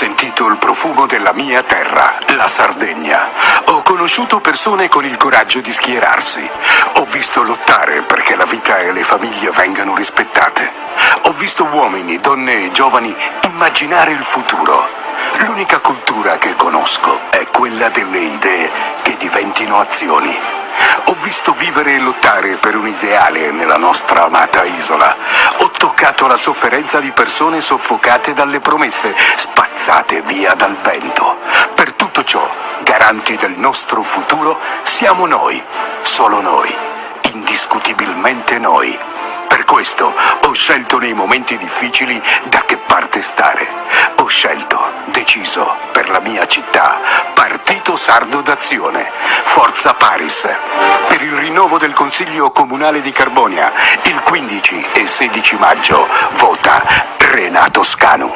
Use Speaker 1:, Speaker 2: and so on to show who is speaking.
Speaker 1: sentito il profumo della mia terra, la Sardegna. Ho conosciuto persone con il coraggio di schierarsi. Ho visto lottare perché la vita e le famiglie vengano rispettate. Ho visto uomini, donne e giovani immaginare il futuro. L'unica cultura che conosco è quella delle idee che diventino azioni. Ho visto vivere e lottare per un ideale nella nostra amata isola. Ho toccato la sofferenza di persone soffocate dalle promesse, spazzate via dal vento. Per tutto ciò, garanti del nostro futuro, siamo noi, solo noi, indiscutibilmente noi. Per questo ho scelto nei momenti difficili da che parte stare. Ho scelto, deciso, per la mia città, Partito Sardo d'Azione, Forza Paris, per il rinnovo del Consiglio Comunale di Carbonia. Il 15 e 16 maggio vota Renato Scanu.